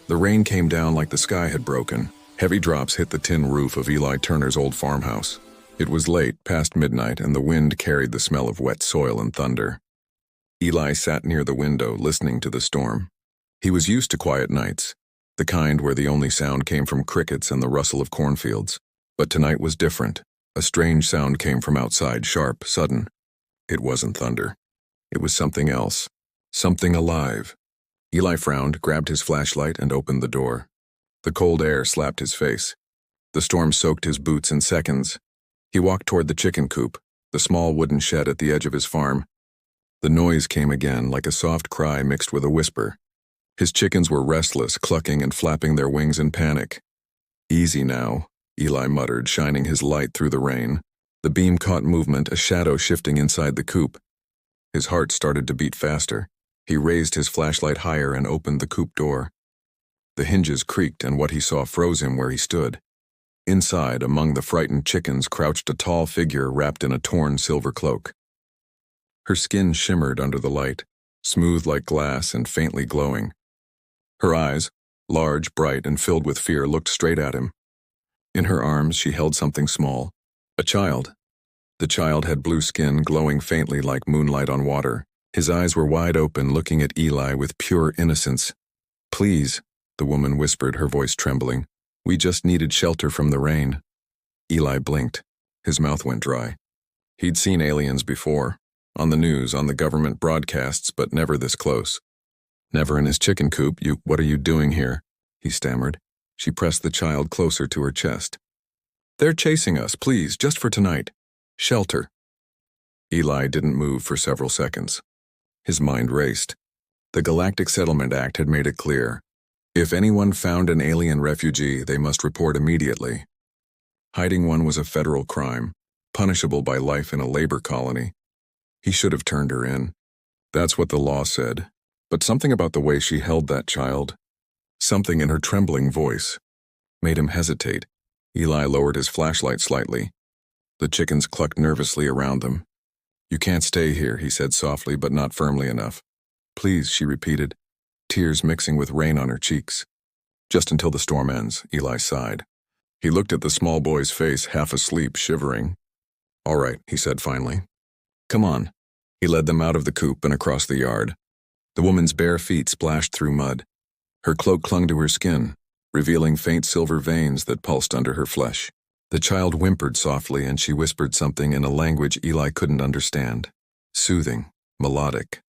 The rain came down like the sky had broken. Heavy drops hit the tin roof of Eli Turner's old farmhouse. It was late, past midnight, and the wind carried the smell of wet soil and thunder. Eli sat near the window, listening to the storm. He was used to quiet nights, the kind where the only sound came from crickets and the rustle of cornfields. But tonight was different. A strange sound came from outside, sharp, sudden. It wasn't thunder. It was something else. Something alive. Eli frowned, grabbed his flashlight, and opened the door. The cold air slapped his face. The storm soaked his boots in seconds. He walked toward the chicken coop, the small wooden shed at the edge of his farm. The noise came again, like a soft cry mixed with a whisper. His chickens were restless, clucking and flapping their wings in panic. "Easy now," Eli muttered, shining his light through the rain. The beam caught movement, a shadow shifting inside the coop. His heart started to beat faster. He raised his flashlight higher and opened the coop door. The hinges creaked, and what he saw froze him where he stood. Inside, among the frightened chickens, crouched a tall figure wrapped in a torn silver cloak. Her skin shimmered under the light, smooth like glass and faintly glowing. Her eyes, large, bright, and filled with fear, looked straight at him. In her arms she held something small, a child. The child had blue skin glowing faintly like moonlight on water. His eyes were wide open, looking at Eli with pure innocence. "Please," the woman whispered, her voice trembling. "We just needed shelter from the rain." Eli blinked. His mouth went dry. He'd seen aliens before, on the news, on the government broadcasts, but never this close. "Never in his chicken coop. What are you doing here?" he stammered. She pressed the child closer to her chest. "They're chasing us, please, just for tonight. Shelter." Eli didn't move for several seconds. His mind raced. The Galactic Settlement Act had made it clear. If anyone found an alien refugee, they must report immediately. Hiding one was a federal crime, punishable by life in a labor colony. He should have turned her in. That's what the law said. But something about the way she held that child, something in her trembling voice, made him hesitate. Eli lowered his flashlight slightly. The chickens clucked nervously around them. "You can't stay here," he said softly, but not firmly enough. "Please," she repeated, tears mixing with rain on her cheeks. "Just until the storm ends," Eli sighed. He looked at the small boy's face, half asleep, shivering. "All right," he said finally. "Come on." He led them out of the coop and across the yard. The woman's bare feet splashed through mud. Her cloak clung to her skin, revealing faint silver veins that pulsed under her flesh. The child whimpered softly, and she whispered something in a language Eli couldn't understand. Soothing, melodic.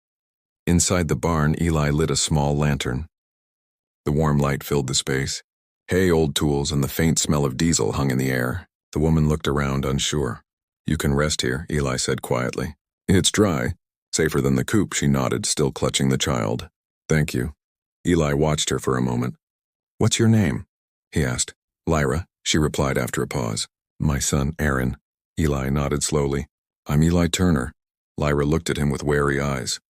Inside the barn, Eli lit a small lantern. The warm light filled the space. Hay, old tools, and the faint smell of diesel hung in the air. The woman looked around, unsure. "You can rest here," Eli said quietly. "It's dry. Safer than the coop," she nodded, still clutching the child. "Thank you." Eli watched her for a moment. "What's your name?" he asked. "Lyra," she replied after a pause. "My son, Aaron." Eli nodded slowly. "I'm Eli Turner." Lyra looked at him with wary eyes.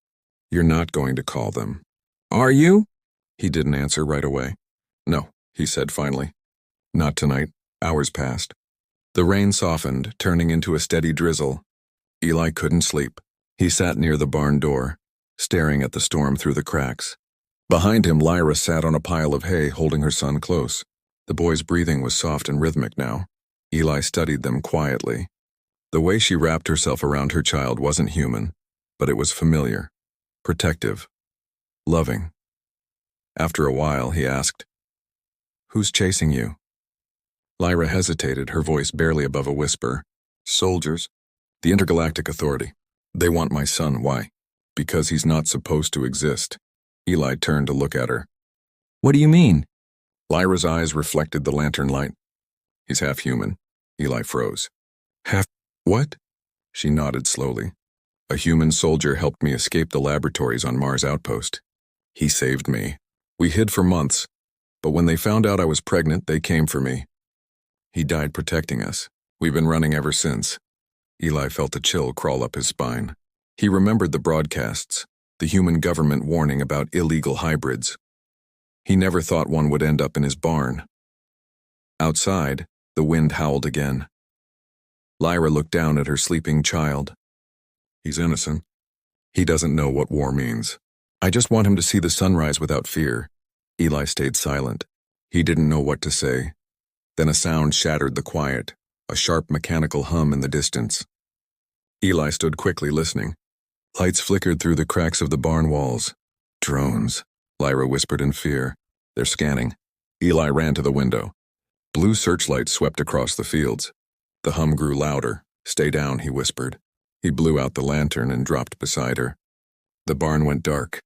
"You're not going to call them." "Are you?" He didn't answer right away. "No," he said finally. "Not tonight." Hours passed. The rain softened, turning into a steady drizzle. Eli couldn't sleep. He sat near the barn door, staring at the storm through the cracks. Behind him, Lyra sat on a pile of hay, holding her son close. The boy's breathing was soft and rhythmic now. Eli studied them quietly. The way she wrapped herself around her child wasn't human, but it was familiar, protective, loving. After a while, he asked, "Who's chasing you?" Lyra hesitated, her voice barely above a whisper. "Soldiers. The Intergalactic Authority. They want my son. Why? Because he's not supposed to exist." Eli turned to look at her. "What do you mean?" Lyra's eyes reflected the lantern light. "He's half human." Eli froze. "Half what?" She nodded slowly. "A human soldier helped me escape the laboratories on Mars Outpost. He saved me. We hid for months, but when they found out I was pregnant, they came for me. He died protecting us. We've been running ever since." Eli felt a chill crawl up his spine. He remembered the broadcasts, the human government warning about illegal hybrids. He never thought one would end up in his barn. Outside, the wind howled again. Lyra looked down at her sleeping child. "He's innocent. He doesn't know what war means. I just want him to see the sunrise without fear. Eli stayed silent. He didn't know what to say. Then a sound shattered the quiet, a sharp mechanical hum in the distance. Eli stood quickly listening. Lights flickered through the cracks of the barn walls. Drones, Lyra whispered in fear. They're scanning. Eli ran to the window. Blue searchlights swept across the fields. The hum grew louder. Stay down, he whispered. He blew out the lantern and dropped beside her. The barn went dark.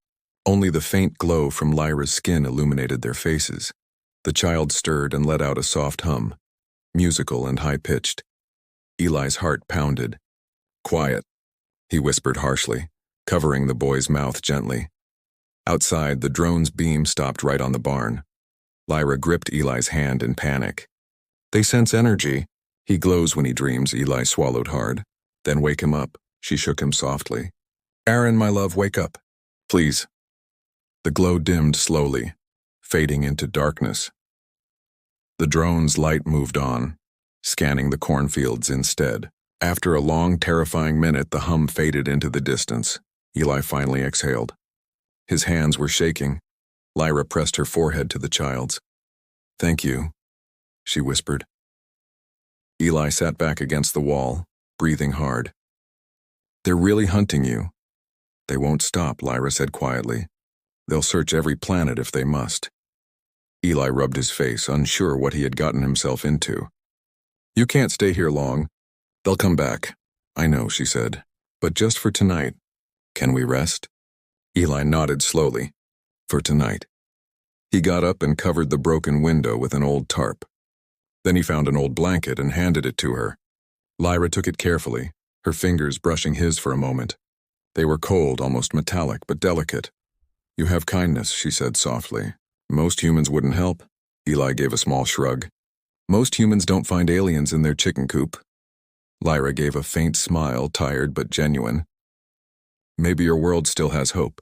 Only the faint glow from Lyra's skin illuminated their faces. The child stirred and let out a soft hum, musical and high-pitched. Eli's heart pounded. Quiet, he whispered harshly, covering the boy's mouth gently. Outside, the drone's beam stopped right on the barn. Lyra gripped Eli's hand in panic. They sense energy. He glows when he dreams, Eli swallowed hard. Then wake him up, she shook him softly. Aaron, my love, wake up. Please. The glow dimmed slowly, fading into darkness. The drone's light moved on, scanning the cornfields instead. After a long, terrifying minute, the hum faded into the distance. Eli finally exhaled. His hands were shaking. Lyra pressed her forehead to the child's. Thank you, she whispered. Eli sat back against the wall, breathing hard. They're really hunting you. They won't stop, Lyra said quietly. They'll search every planet if they must. Eli rubbed his face, unsure what he had gotten himself into. You can't stay here long. They'll come back. I know, she said. But just for tonight. Can we rest? Eli nodded slowly. For tonight. He got up and covered the broken window with an old tarp. Then he found an old blanket and handed it to her. Lyra took it carefully, her fingers brushing his for a moment. They were cold, almost metallic, but delicate. You have kindness, she said softly. Most humans wouldn't help. Eli gave a small shrug. Most humans don't find aliens in their chicken coop. Lyra gave a faint smile, tired but genuine. Maybe your world still has hope.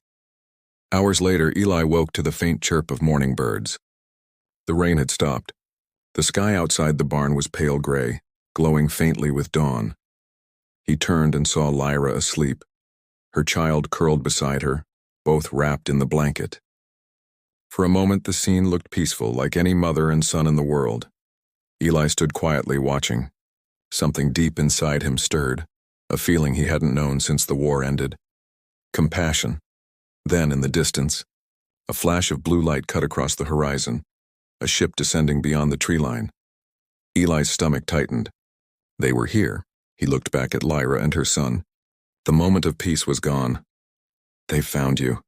Hours later, Eli woke to the faint chirp of morning birds. The rain had stopped. The sky outside the barn was pale gray, glowing faintly with dawn. He turned and saw Lyra asleep, her child curled beside her, both wrapped in the blanket. For a moment, the scene looked peaceful, like any mother and son in the world. Eli stood quietly watching. Something deep inside him stirred, a feeling he hadn't known since the war ended. Compassion. Then, in the distance, a flash of blue light cut across the horizon, a ship descending beyond the tree line. Eli's stomach tightened. They were here. He looked back at Lyra and her son. The moment of peace was gone. They found you,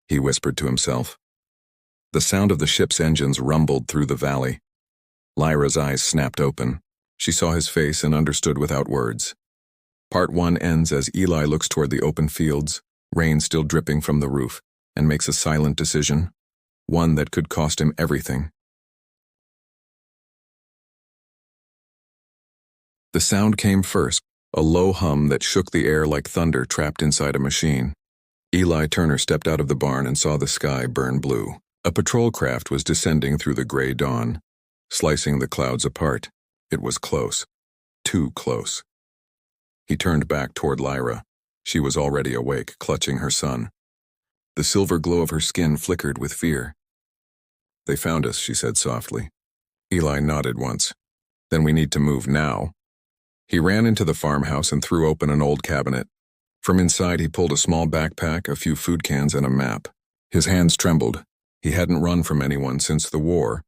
he whispered to himself. The sound of the ship's engines rumbled through the valley. Lyra's eyes snapped open. She saw his face and understood without words. Part 1 ends as Eli looks toward the open fields, rain still dripping from the roof, and makes a silent decision, one that could cost him everything. The sound came first, a low hum that shook the air like thunder trapped inside a machine. Eli Turner stepped out of the barn and saw the sky burn blue. A patrol craft was descending through the gray dawn, slicing the clouds apart. It was close. Too close. He turned back toward Lyra. She was already awake, clutching her son. The silver glow of her skin flickered with fear. They found us, she said softly. Eli nodded once. Then we need to move now. He ran into the farmhouse and threw open an old cabinet. From inside, he pulled a small backpack, a few food cans, and a map. His hands trembled. He hadn't run from anyone since the war,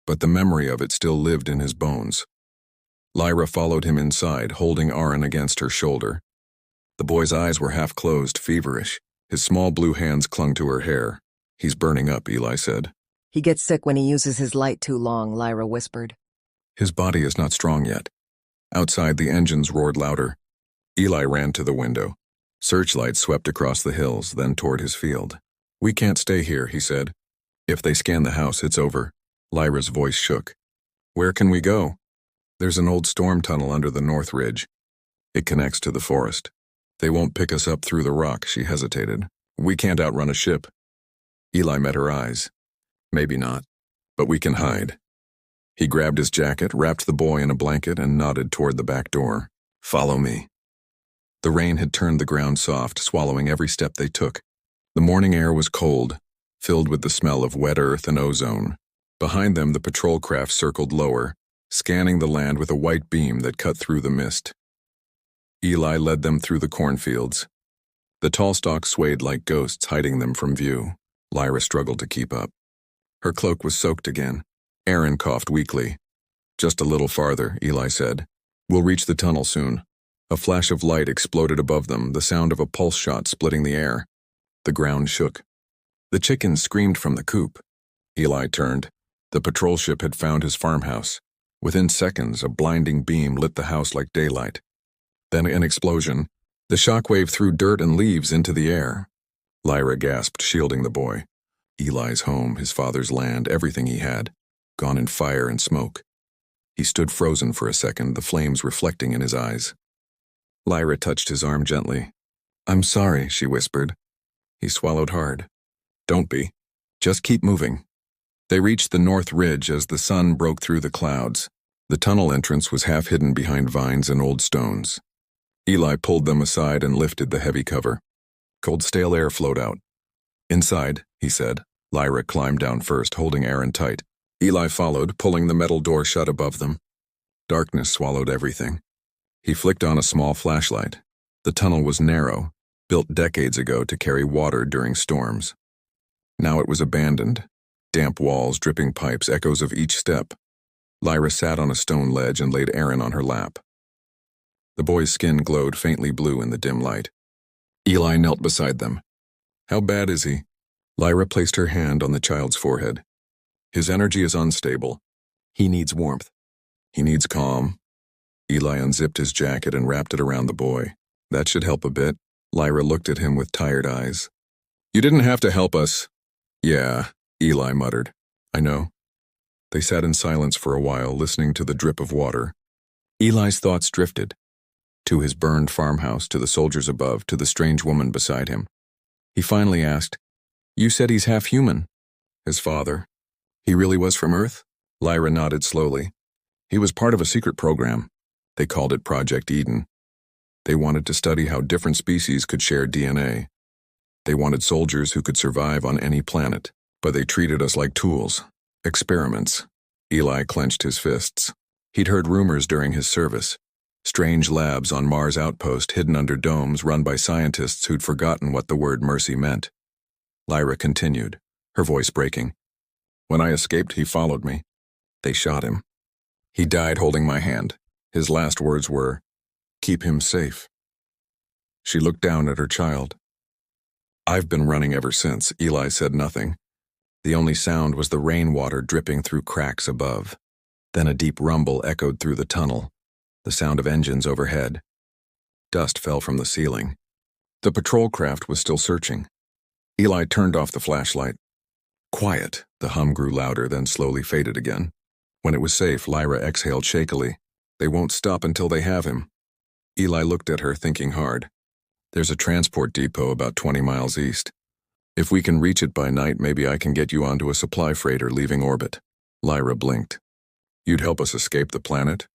but the memory of it still lived in his bones. Lyra followed him inside, holding Aaron against her shoulder. The boy's eyes were half closed, feverish. His small blue hands clung to her hair. He's burning up, Eli said. He gets sick when he uses his light too long, Lyra whispered. His body is not strong yet. Outside, the engines roared louder. Eli ran to the window. Searchlights swept across the hills, then toward his field. We can't stay here, he said. If they scan the house, it's over. Lyra's voice shook. Where can we go? There's an old storm tunnel under the north ridge. It connects to the forest. They won't pick us up through the rock, she hesitated. We can't outrun a ship. Eli met her eyes. Maybe not, but we can hide. He grabbed his jacket, wrapped the boy in a blanket, and nodded toward the back door. Follow me. The rain had turned the ground soft, swallowing every step they took. The morning air was cold, filled with the smell of wet earth and ozone. Behind them, the patrol craft circled lower, scanning the land with a white beam that cut through the mist. Eli led them through the cornfields. The tall stalks swayed like ghosts, hiding them from view. Lyra struggled to keep up. Her cloak was soaked again. Aaron coughed weakly. "Just a little farther," Eli said. "We'll reach the tunnel soon." A flash of light exploded above them, the sound of a pulse shot splitting the air. The ground shook. The chickens screamed from the coop. Eli turned. The patrol ship had found his farmhouse. Within seconds, a blinding beam lit the house like daylight. Then an explosion. The shockwave threw dirt and leaves into the air. Lyra gasped, shielding the boy. Eli's home, his father's land, everything he had, gone in fire and smoke. He stood frozen for a second, the flames reflecting in his eyes. Lyra touched his arm gently. "I'm sorry," she whispered. He swallowed hard. "Don't be. Just keep moving." They reached the north ridge as the sun broke through the clouds. The tunnel entrance was half hidden behind vines and old stones. Eli pulled them aside and lifted the heavy cover. Cold, stale air flowed out. "Inside," he said. Lyra climbed down first, holding Aaron tight. Eli followed, pulling the metal door shut above them. Darkness swallowed everything. He flicked on a small flashlight. The tunnel was narrow, built decades ago to carry water during storms. Now it was abandoned. Damp walls, dripping pipes, echoes of each step. Lyra sat on a stone ledge and laid Aaron on her lap. The boy's skin glowed faintly blue in the dim light. Eli knelt beside them. "How bad is he?" Lyra placed her hand on the child's forehead. "His energy is unstable. He needs warmth. He needs calm." Eli unzipped his jacket and wrapped it around the boy. "That should help a bit." Lyra looked at him with tired eyes. "You didn't have to help us." "Yeah," Eli muttered. "I know." They sat in silence for a while, listening to the drip of water. Eli's thoughts drifted. To his burned farmhouse, to the soldiers above, to the strange woman beside him. He finally asked, "You said he's half human." "His father. He really was from Earth?" Lyra nodded slowly. "He was part of a secret program. They called it Project Eden. They wanted to study how different species could share DNA. They wanted soldiers who could survive on any planet, but they treated us like tools. Experiments." Eli clenched his fists. He'd heard rumors during his service. Strange labs on Mars outpost hidden under domes run by scientists who'd forgotten what the word mercy meant. Lyra continued, her voice breaking. "When I escaped, he followed me. They shot him. He died holding my hand. His last words were, 'Keep him safe.'" She looked down at her child. "I've been running ever since." Eli said nothing. The only sound was the rainwater dripping through cracks above. Then a deep rumble echoed through the tunnel, the sound of engines overhead. Dust fell from the ceiling. The patrol craft was still searching. Eli turned off the flashlight. Quiet. The hum grew louder, then slowly faded again. When it was safe, Lyra exhaled shakily. "They won't stop until they have him." Eli looked at her, thinking hard. "There's a transport depot about 20 miles east. If we can reach it by night, maybe I can get you onto a supply freighter leaving orbit." Lyra blinked. "You'd help us escape the planet?"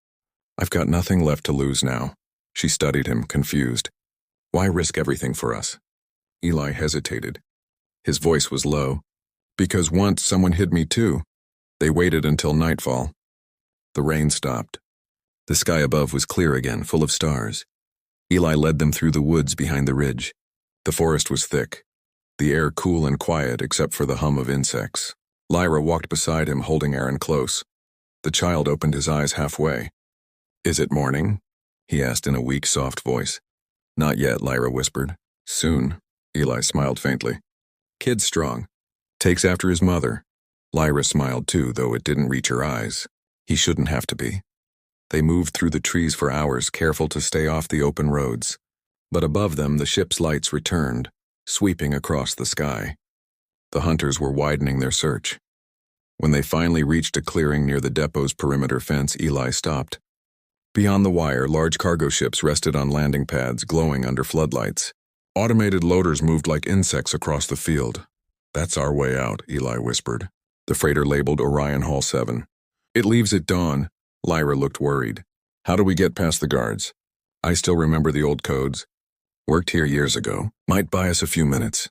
"I've got nothing left to lose now." She studied him, confused. "Why risk everything for us?" Eli hesitated. His voice was low. "Because once someone hid me too. They waited until nightfall." The rain stopped. The sky above was clear again, full of stars. Eli led them through the woods behind the ridge. The forest was thick, the air cool and quiet except for the hum of insects. Lyra walked beside him, holding Aaron close. The child opened his eyes halfway. "Is it morning?" he asked in a weak, soft voice. "Not yet," Lyra whispered. "Soon." Eli smiled faintly. "Kid's strong. Takes after his mother." Lyra smiled too, though it didn't reach her eyes. He shouldn't have to be. They moved through the trees for hours, careful to stay off the open roads. But above them, the ship's lights returned, sweeping across the sky. The hunters were widening their search. When they finally reached a clearing near the depot's perimeter fence, Eli stopped. Beyond the wire, large cargo ships rested on landing pads, glowing under floodlights. Automated loaders moved like insects across the field. "That's our way out," Eli whispered. The freighter labeled Orion Hall 7. "It leaves at dawn." Lyra looked worried. "How do we get past the guards?" "I still remember the old codes. Worked here years ago. Might buy us a few minutes."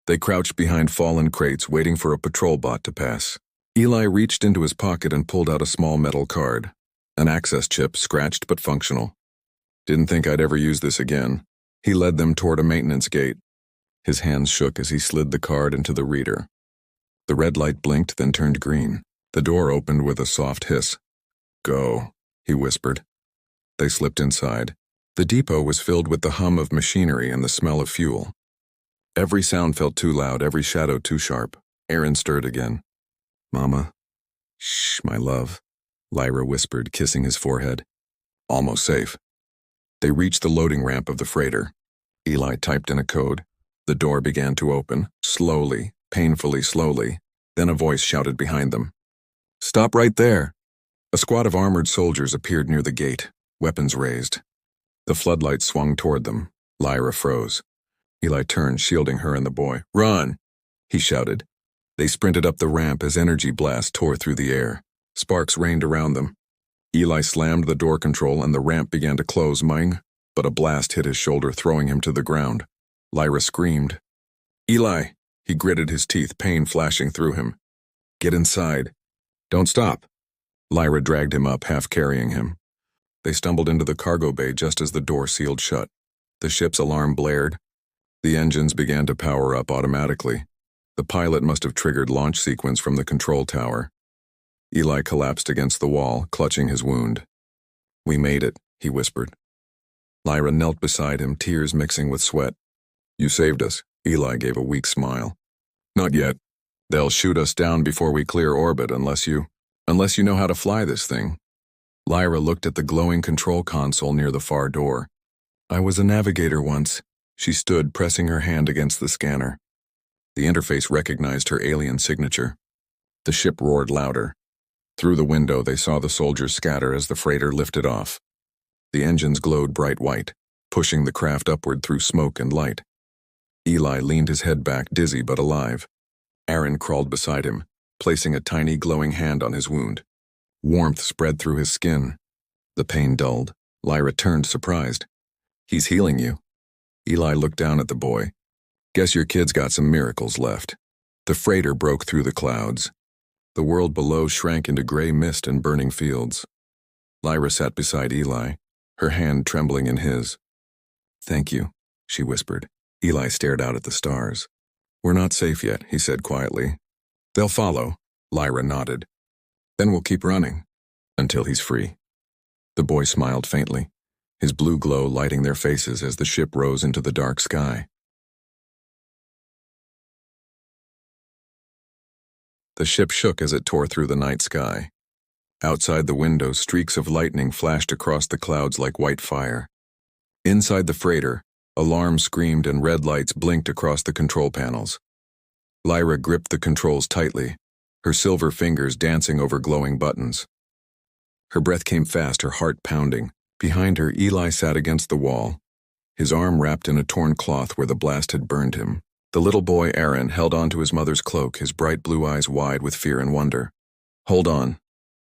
They crouched behind fallen crates, waiting for a patrol bot to pass. Eli reached into his pocket and pulled out a small metal card. An access chip, scratched but functional. Didn't think I'd ever use this again. He led them toward a maintenance gate. His hands shook as he slid the card into the reader. The red light blinked, then turned green. The door opened with a soft hiss. "Go," he whispered. They slipped inside. The depot was filled with the hum of machinery and the smell of fuel. Every sound felt too loud, every shadow too sharp. Aaron stirred again. "Mama." "Shh, my love," Lyra whispered, kissing his forehead. "Almost safe." They reached the loading ramp of the freighter. Eli typed in a code. The door began to open, slowly, painfully slowly. Then a voice shouted behind them. "Stop right there!" A squad of armored soldiers appeared near the gate, weapons raised. The floodlights swung toward them. Lyra froze. Eli turned, shielding her and the boy. "Run!" he shouted. They sprinted up the ramp as energy blasts tore through the air. Sparks rained around them. Eli slammed the door control and the ramp began to close, ming, but a blast hit his shoulder, throwing him to the ground. Lyra screamed. "Eli!" He gritted his teeth, pain flashing through him. "Get inside." "Don't stop." Lyra dragged him up, half carrying him. They stumbled into the cargo bay just as the door sealed shut. The ship's alarm blared. The engines began to power up automatically. The pilot must have triggered launch sequence from the control tower. Eli collapsed against the wall, clutching his wound. "We made it," he whispered. Lyra knelt beside him, tears mixing with sweat. "You saved us." Eli gave a weak smile. "Not yet. They'll shoot us down before we clear orbit unless you know how to fly this thing." Lyra looked at the glowing control console near the far door. "I was a navigator once." She stood, pressing her hand against the scanner. The interface recognized her alien signature. The ship roared louder. Through the window, they saw the soldiers scatter as the freighter lifted off. The engines glowed bright white, pushing the craft upward through smoke and light. Eli leaned his head back, dizzy but alive. Aaron crawled beside him, placing a tiny glowing hand on his wound. Warmth spread through his skin. The pain dulled. Lyra turned, surprised. "He's healing you." Eli looked down at the boy. "Guess your kid's got some miracles left." The freighter broke through the clouds. The world below shrank into gray mist and burning fields. Lyra sat beside Eli, her hand trembling in his. "Thank you," she whispered. Eli stared out at the stars. "We're not safe yet," he said quietly. "They'll follow," Lyra nodded. "Then we'll keep running. Until he's free." The boy smiled faintly, his blue glow lighting their faces as the ship rose into the dark sky. The ship shook as it tore through the night sky. Outside the window, streaks of lightning flashed across the clouds like white fire. Inside the freighter, alarms screamed and red lights blinked across the control panels. Lyra gripped the controls tightly, her silver fingers dancing over glowing buttons. Her breath came fast, her heart pounding. Behind her, Eli sat against the wall, his arm wrapped in a torn cloth where the blast had burned him. The little boy, Aaron, held onto his mother's cloak, his bright blue eyes wide with fear and wonder. "Hold on,"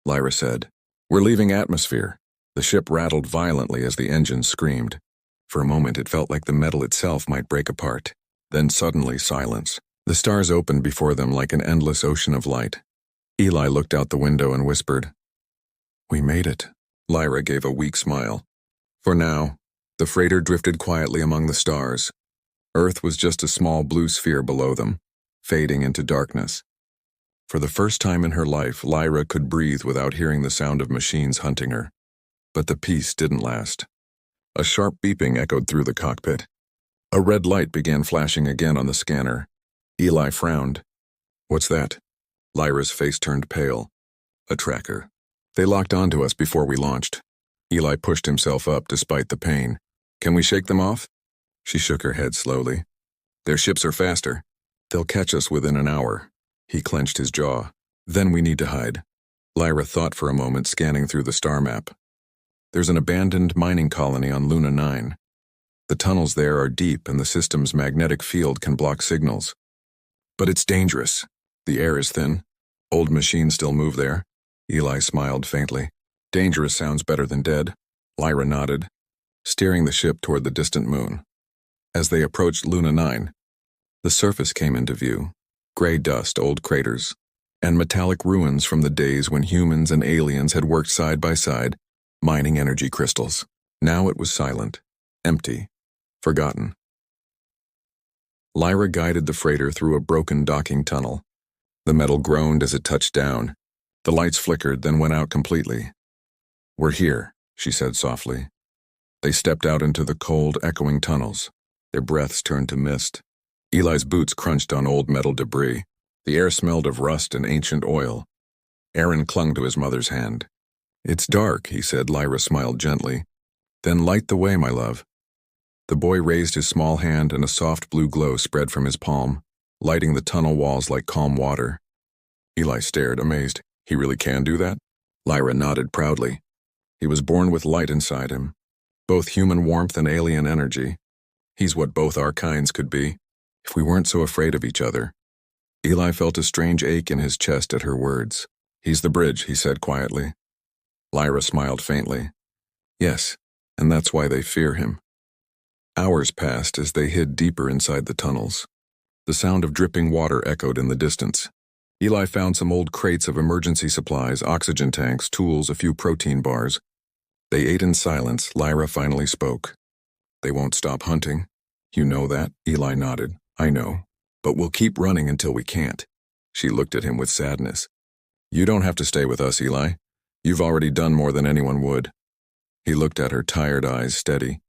Lyra said. "We're leaving atmosphere." The ship rattled violently as the engines screamed. For a moment, it felt like the metal itself might break apart. Then suddenly, silence. The stars opened before them like an endless ocean of light. Eli looked out the window and whispered, "We made it." Lyra gave a weak smile. For now, the freighter drifted quietly among the stars. Earth was just a small blue sphere below them, fading into darkness. For the first time in her life, Lyra could breathe without hearing the sound of machines hunting her. But the peace didn't last. A sharp beeping echoed through the cockpit. A red light began flashing again on the scanner. Eli frowned. "What's that?" Lyra's face turned pale. "A tracker. They locked onto us before we launched." Eli pushed himself up despite the pain. "Can we shake them off?" She shook her head slowly. "Their ships are faster. They'll catch us within an hour." He clenched his jaw. "Then we need to hide." Lyra thought for a moment, scanning through the star map. "There's an abandoned mining colony on Luna 9. The tunnels there are deep and the system's magnetic field can block signals. But it's dangerous. The air is thin. Old machines still move there." Eli smiled faintly. "Dangerous sounds better than dead." Lyra nodded, steering the ship toward the distant moon. As they approached Luna 9, The surface came into view. Gray dust, old craters, and metallic ruins from the days when humans and aliens had worked side by side, mining energy crystals. Now it was silent, empty, forgotten. Lyra guided the freighter through a broken docking tunnel. The metal groaned as it touched down. The lights flickered, then went out completely. "We're here," she said softly. They stepped out into the cold, echoing tunnels. Their breaths turned to mist. Eli's boots crunched on old metal debris. The air smelled of rust and ancient oil. Aaron clung to his mother's hand. "It's dark," he said. Lyra smiled gently. "Then light the way, my love." The boy raised his small hand and a soft blue glow spread from his palm, lighting the tunnel walls like calm water. Eli stared, amazed. "He really can do that?" Lyra nodded proudly. "He was born with light inside him, both human warmth and alien energy. He's what both our kinds could be, if we weren't so afraid of each other." Eli felt a strange ache in his chest at her words. "He's the bridge," he said quietly. Lyra smiled faintly. "Yes, and that's why they fear him." Hours passed as they hid deeper inside the tunnels. The sound of dripping water echoed in the distance. Eli found some old crates of emergency supplies, oxygen tanks, tools, a few protein bars. They ate in silence. Lyra finally spoke. "They won't stop hunting. You know that?" Eli nodded. "I know. But we'll keep running until we can't." She looked at him with sadness. "You don't have to stay with us, Eli. You've already done more than anyone would." He looked at her, tired eyes steady.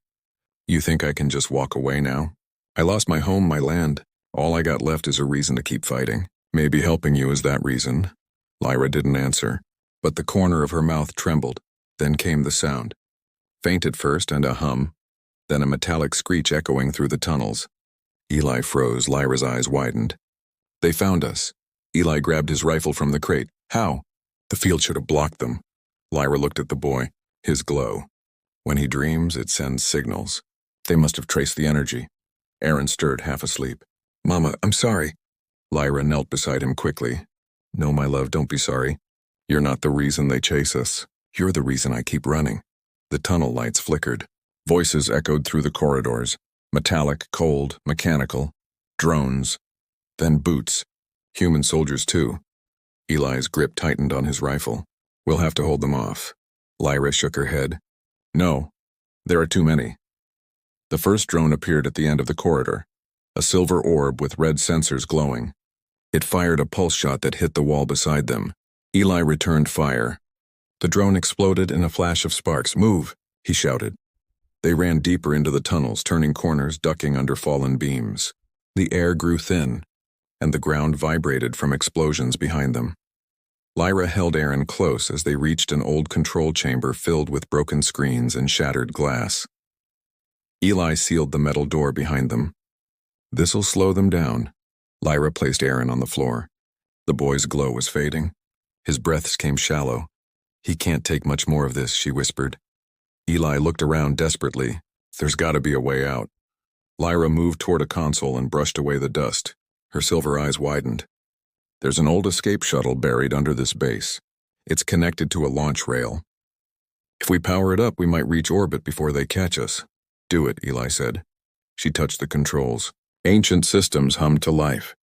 "You think I can just walk away now? I lost my home, my land. All I got left is a reason to keep fighting. Maybe helping you is that reason." Lyra didn't answer, but the corner of her mouth trembled. Then came the sound. Faint at first and a hum, then a metallic screech echoing through the tunnels. Eli froze. Lyra's eyes widened. "They found us." Eli grabbed his rifle from the crate. "How?" "The field should have blocked them." Lyra looked at the boy, his glow. "When he dreams, it sends signals. They must have traced the energy." Aaron stirred, half asleep. "Mama, I'm sorry." Lyra knelt beside him quickly. "No, my love, don't be sorry. You're not the reason they chase us. You're the reason I keep running." The tunnel lights flickered. Voices echoed through the corridors. Metallic, cold, mechanical. Drones. Then boots. Human soldiers, too. Eli's grip tightened on his rifle. "We'll have to hold them off." Lyra shook her head. "No. There are too many." The first drone appeared at the end of the corridor. A silver orb with red sensors glowing. It fired a pulse shot that hit the wall beside them. Eli returned fire. The drone exploded in a flash of sparks. "Move," he shouted. They ran deeper into the tunnels, turning corners, ducking under fallen beams. The air grew thin, and the ground vibrated from explosions behind them. Lyra held Aaron close as they reached an old control chamber filled with broken screens and shattered glass. Eli sealed the metal door behind them. "This'll slow them down." Lyra placed Aaron on the floor. The boy's glow was fading. His breaths came shallow. "He can't take much more of this," she whispered. Eli looked around desperately. "There's got to be a way out." Lyra moved toward a console and brushed away the dust. Her silver eyes widened. "There's an old escape shuttle buried under this base. It's connected to a launch rail. If we power it up, we might reach orbit before they catch us." "Do it," Eli said. She touched the controls. Ancient systems hummed to life.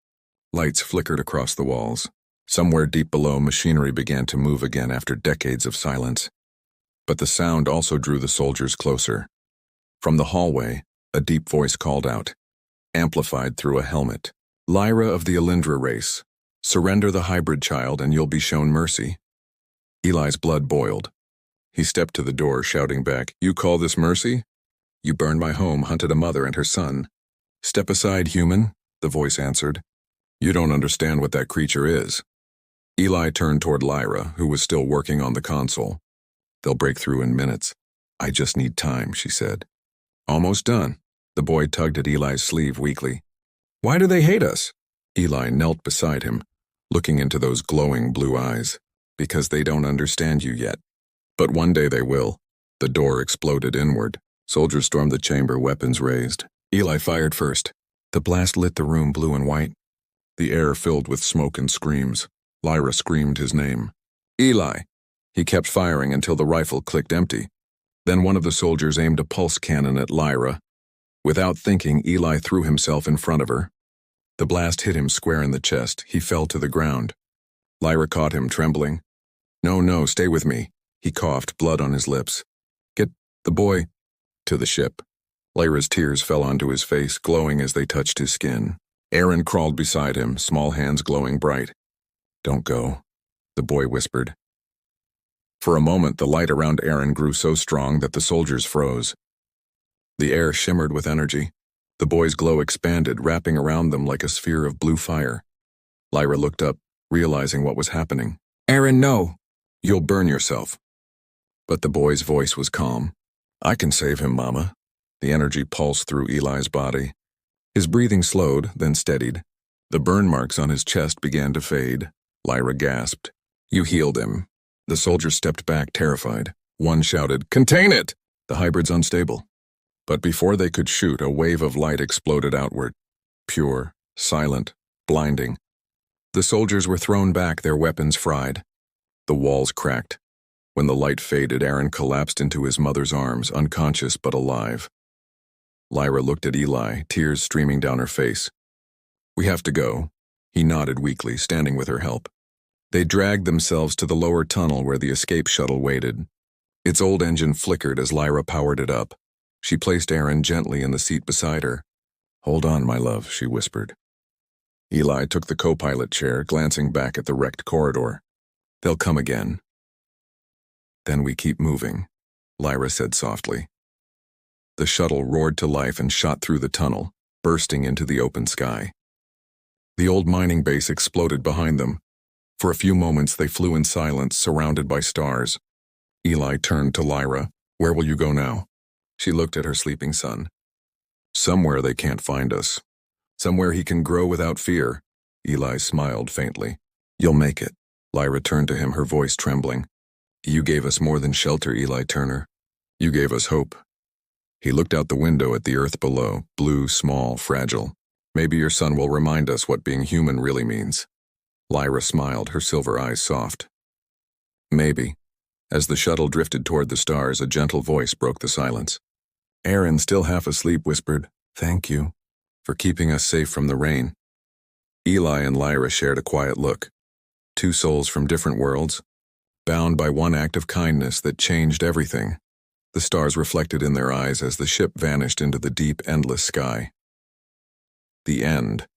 Lights flickered across the walls. Somewhere deep below, machinery began to move again after decades of silence. But the sound also drew the soldiers closer. From the hallway, a deep voice called out, amplified through a helmet. "Lyra of the Alindra race, surrender the hybrid child and you'll be shown mercy." Eli's blood boiled. He stepped to the door, shouting back, "You call this mercy? You burned my home, hunted a mother and her son." "Step aside, human," the voice answered. "You don't understand what that creature is." Eli turned toward Lyra, who was still working on the console. "They'll break through in minutes. I just need time," she said. "Almost done." The boy tugged at Eli's sleeve weakly. "Why do they hate us?" Eli knelt beside him, looking into those glowing blue eyes. "Because they don't understand you yet. But one day they will." The door exploded inward. Soldiers stormed the chamber, weapons raised. Eli fired first. The blast lit the room blue and white. The air filled with smoke and screams. Lyra screamed his name. "Eli!" He kept firing until the rifle clicked empty. Then one of the soldiers aimed a pulse cannon at Lyra. Without thinking, Eli threw himself in front of her. The blast hit him square in the chest. He fell to the ground. Lyra caught him, trembling. No, no, stay with me. He coughed, blood on his lips. Get the boy to the ship. Lyra's tears fell onto his face, glowing as they touched his skin. Aaron crawled beside him, small hands glowing bright. Don't go, the boy whispered. For a moment, the light around Aaron grew so strong that the soldiers froze. The air shimmered with energy. The boy's glow expanded, wrapping around them like a sphere of blue fire. Lyra looked up, realizing what was happening. Aaron, no! You'll burn yourself. But the boy's voice was calm. I can save him, Mama. The energy pulsed through Eli's body. His breathing slowed, then steadied. The burn marks on his chest began to fade. Lyra gasped. You healed him. The soldiers stepped back, terrified. One shouted, Contain it! The hybrid's unstable. But before they could shoot, a wave of light exploded outward. Pure, silent, blinding. The soldiers were thrown back, their weapons fried. The walls cracked. When the light faded, Aaron collapsed into his mother's arms, unconscious but alive. Lyra looked at Eli, tears streaming down her face. We have to go. He nodded weakly, standing with her help. They dragged themselves to the lower tunnel where the escape shuttle waited. Its old engine flickered as Lyra powered it up. She placed Aaron gently in the seat beside her. Hold on, my love, she whispered. Eli took the co-pilot chair, glancing back at the wrecked corridor. They'll come again. Then we keep moving, Lyra said softly. The shuttle roared to life and shot through the tunnel, bursting into the open sky. The old mining base exploded behind them. For a few moments they flew in silence, surrounded by stars. Eli turned to Lyra. Where will you go now? She looked at her sleeping son. Somewhere they can't find us. Somewhere he can grow without fear. Eli smiled faintly. You'll make it. Lyra turned to him, her voice trembling. You gave us more than shelter, Eli Turner. You gave us hope. He looked out the window at the earth below, blue, small, fragile. Maybe your son will remind us what being human really means. Lyra smiled, her silver eyes soft. Maybe. As the shuttle drifted toward the stars, a gentle voice broke the silence. Aaron, still half asleep, whispered, Thank you for keeping us safe from the rain. Eli and Lyra shared a quiet look. Two souls from different worlds, bound by one act of kindness that changed everything. The stars reflected in their eyes as the ship vanished into the deep, endless sky. The end.